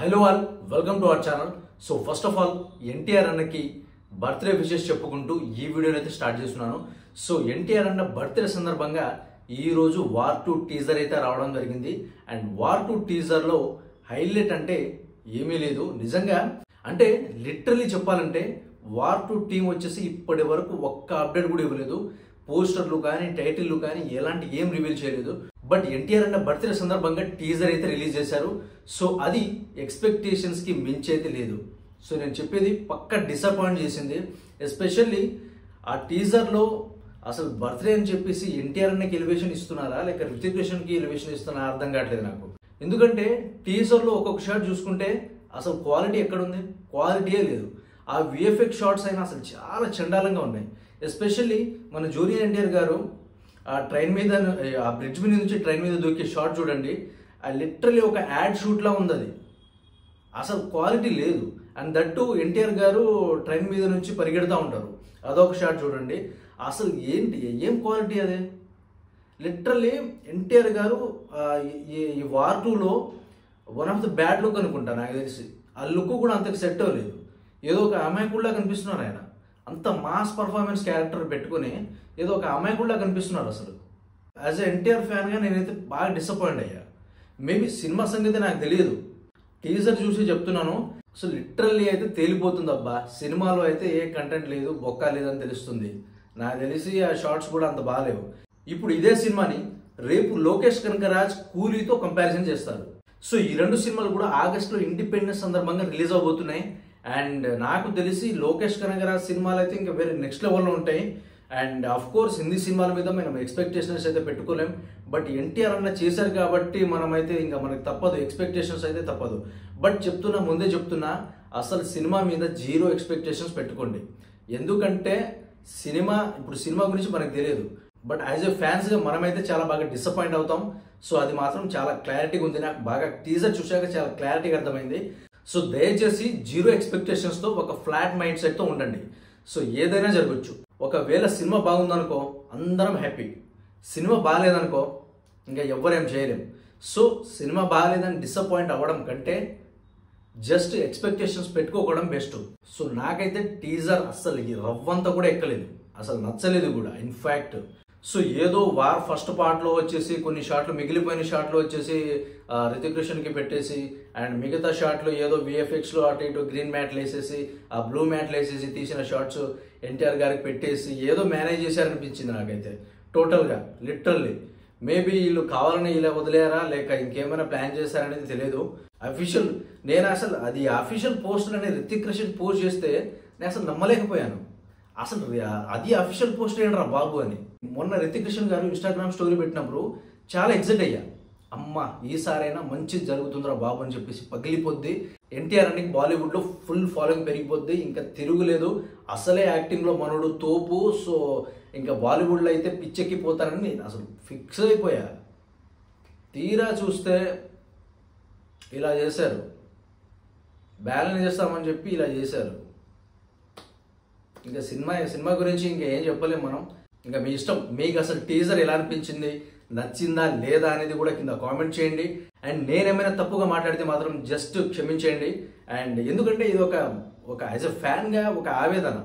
Hello all, welcome to our channel. So first of all NTR అన్నకి birthday wishes చెప్పుకుంటూ ఈ వీడియోని అయితే స్టార్ట్ చేస్తున్నాను. సో ఎన్టీఆర్ అన్న బర్త్డే సందర్భంగా ఈరోజు వార్ 2 టీజర్ అయితే రావడం జరిగింది. అండ్ వార్ 2 టీజర్లో హైలైట్ అంటే ఏమీ లేదు నిజంగా. అంటే లిటరలీ చెప్పాలంటే వార్ 2 టీం వచ్చేసి ఇప్పటి వరకు ఒక్క అప్డేట్ కూడా ఇవ్వలేదు. పోస్టర్లు కానీ టైటిల్లు కానీ ఎలాంటి ఏం రివీల్ చేయలేదు. బట్ ఎన్టీఆర్ అన్న బర్త్డే సందర్భంగా టీజర్ అయితే రిలీజ్ చేశారు. సో అది ఎక్స్పెక్టేషన్స్ కి మించి అయితే లేదు. సో నేను చెప్పేది పక్క డిసప్పాయింట్ చేసింది. ఎస్పెషల్లీ ఆ టీజర్లో అసలు బర్త్డే అని చెప్పేసి ఎన్టీఆర్ అన్నకి ఎలివేషన్ ఇస్తున్నారా లేక రితిక్ రోషన్ కి ఎలివేషన్ ఇస్తున్నారా అర్థం కావట్లేదు నాకు. ఎందుకంటే టీజర్లో ఒక్కొక్క షాట్ చూసుకుంటే అసలు క్వాలిటీ ఎక్కడుంది, క్వాలిటీయే లేదు. ఆ విఎఫ్ఎక్స్ షాట్స్ అయినా అసలు చాలా చండాలంగా ఉన్నాయి. ఎస్పెషల్లీ మన జూనియర్ ఎన్టీఆర్ గారు ఆ ట్రైన్ మీద, ఆ బ్రిడ్జ్ మీద నుంచి ట్రైన్ మీద దూకే షాట్ చూడండి. ఆ లిటరలీ ఒక యాడ్ షూట్ లా ఉంది. అది అసలు క్వాలిటీ లేదు. అండ్ దట్టు ఎన్టీఆర్ గారు ట్రైన్ మీద నుంచి పరిగెడుతూ ఉంటారు, అదొక షాట్ చూడండి. అసలు ఏంటి, ఏం క్వాలిటీ అదే. లిటరల్లీ ఎన్టీఆర్ గారు ఈ వార్ 2లో one of the bad look అనుకుంటా నాకు తెలిసి. ఆ లుక్ కూడా అంతకు సెట్ అవ్వలేదు. ఏదో ఒక అమాయకుడిలా కనిపిస్తున్నారు ఆయన. అంత మాస్ పర్ఫార్మెన్స్ క్యారెక్టర్ పెట్టుకుని ఏదో ఒక అమాయకుడిలా కనిపిస్తున్నారు. అసలు యాజ్ ఎ ఎన్టీఆర్ ఫ్యాన్గా నేనైతే బాగా డిసప్పాయింట్ అయ్యా. మేబీ సినిమా సంగతి నాకు తెలియదు, టీజర్ చూసి చెప్తున్నాను. సో లిటరల్లీ అయితే తేలిపోతుంది అబ్బా, సినిమాలో అయితే ఏ కంటెంట్ లేదు, బొక్క లేదని తెలుస్తుంది. నాకు తెలిసి ఆ షార్ట్స్ కూడా అంత బాగాలేవు. ఇప్పుడు ఇదే సినిమాని రేపు లోకేష్ కనకరాజ్ కూలీతో కంపారిజన్ చేస్తారు. సో ఈ రెండు సినిమాలు కూడా ఆగస్టులో ఇండిపెండెన్స్ సందర్భంగా రిలీజ్ అవబోతున్నాయి. అండ్ నాకు తెలిసి లోకేష్ కనకరాజ్ సినిమాలు అయితే ఇంకా వేరే నెక్స్ట్ లెవెల్లో ఉంటాయి. అండ్ ఆఫ్ కోర్స్ హిందీ సినిమాల మీద మనం ఎక్స్పెక్టేషన్స్ అయితే పెట్టుకోలేం. బట్ ఎన్టీఆర్ అన్న చేశారు కాబట్టి మనమైతే ఇంకా మనకు తప్పదు, ఎక్స్పెక్టేషన్స్ అయితే తప్పదు. బట్ ముందే చెప్తున్నా అసలు సినిమా మీద జీరో ఎక్స్పెక్టేషన్స్ పెట్టుకోండి. ఎందుకంటే ఇప్పుడు సినిమా గురించి మనకు తెలియదు. బట్ యాజ్ ఎ ఫ్యాన్స్గా మనమైతే చాలా బాగా డిసప్పాయింట్ అవుతాం. సో అది మాత్రం చాలా క్లారిటీగా ఉంది. నాకు బాగా టీజర్ చూశాక చాలా క్లారిటీగా అర్థమైంది. సో దయచేసి జీరో ఎక్స్పెక్టేషన్స్తో ఒక ఫ్లాట్ మైండ్ సెట్తో ఉండండి. సో ఏదైనా జరగచ్చు. ఒకవేళ సినిమా బాగుందనుకో అందరం హ్యాపీ, సినిమా బాగాలేదనుకో ఇంకా ఎవ్వరేం చేయలేం. సో సినిమా బాగాలేదని డిసప్పాయింట్ అవ్వడం కంటే జస్ట్ ఎక్స్పెక్టేషన్స్ పెట్టుకోవడం బెస్ట్. సో నాకైతే టీజర్ అస్సలు రవ్వంతా కూడా ఎక్కలేదు, అసలు నచ్చలేదు కూడా ఇన్ఫ్యాక్ట్. సో ఏదో వార్ ఫస్ట్ పార్ట్లో వచ్చేసి కొన్ని షాట్లు, మిగిలిపోయిన షాట్లు వచ్చేసి రితిక్ రోషన్కి పెట్టేసి, అండ్ మిగతా షాట్లు ఏదో విఎఫ్ఎక్స్లో అటు ఇటు గ్రీన్ మ్యాట్లు వేసేసి, ఆ బ్లూ మ్యాట్లు వేసేసి తీసిన షాట్స్ ఎన్టీఆర్ గారికి పెట్టేసి ఏదో మేనేజ్ చేశారనిపించింది నాకైతే టోటల్గా. లిటరల్లీ మేబీ వీళ్ళు కావాలని ఇలా వదిలేరా లేక ఇంకేమైనా ప్లాన్ చేశారనేది తెలియదు. నేను అసలు అది అఫీషియల్ పోస్టర్ అని రితిక్ రోషన్ పోస్ట్ చేస్తే నేను అసలు నమ్మలేకపోయాను. అసలు అది అఫీషియల్ పోస్టర్ ఏంట్రా బాబు అని. మొన్న రితిక్ రోషన్ గారు ఇన్స్టాగ్రామ్ స్టోరీ పెట్టినప్పుడు చాలా ఎక్సైట్ అయ్యా. అమ్మ ఈసారైనా మంచి జరుగుతుందిరా బాబు అని చెప్పేసి పగిలిపోద్ది. ఎన్టీఆర్ అని బాలీవుడ్లో ఫుల్ ఫాలోయింగ్ పెరిగిపోద్ది, ఇంకా తిరుగులేదు. అసలే యాక్టింగ్లో మనోడు తోపు. సో ఇంకా బాలీవుడ్లో అయితే పిచ్చెక్కిపోతారని నేను అసలు ఫిక్స్ అయిపోయా. తీరా చూస్తే ఇలా చేశారు, బ్యాలెన్స్ చేస్తామని చెప్పి ఇలా చేశారు. ఇంకా సినిమా గురించి ఇంకా ఏం చెప్పలేము మనం. ఇంకా మీ ఇష్టం. మీకు అసలు టీజర్ ఎలా అనిపించింది, నచ్చిందా లేదా అనేది కూడా కింద కామెంట్ చేయండి. అండ్ నేనేమైనా తప్పుగా మాట్లాడితే మాత్రం జస్ట్ క్షమించేయండి. అండ్ ఎందుకంటే ఇది ఒక యాజ్ ఎ ఫ్యాన్గా ఒక ఆవేదన,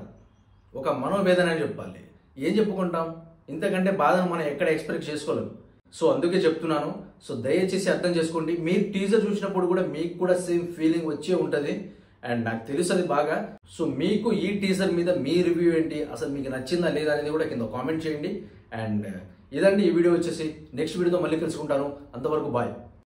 ఒక మనోవేదన అని చెప్పాలి. ఏం చెప్పుకుంటాం, ఇంతకంటే బాధను మనం ఎక్కడ ఎక్స్పెక్ట్ చేసుకోలేము. సో అందుకే చెప్తున్నాను. సో దయచేసి అర్థం చేసుకోండి. మీరు టీజర్ చూసినప్పుడు కూడా మీకు కూడా సేమ్ ఫీలింగ్ వచ్చే ఉంటుంది. అండ్ నాకు తెలుసు అది బాగా. సో మీకు ఈ టీజర్ మీద మీ రివ్యూ ఏంటి, అసలు మీకు నచ్చిందా లేదా అనేది కూడా కింద కామెంట్ చేయండి. అండ్ ఇదండి ఈ వీడియో వచ్చేసి. నెక్స్ట్ వీడియోతో మళ్ళీ కలుసుకుంటాను. అంతవరకు బాయ్.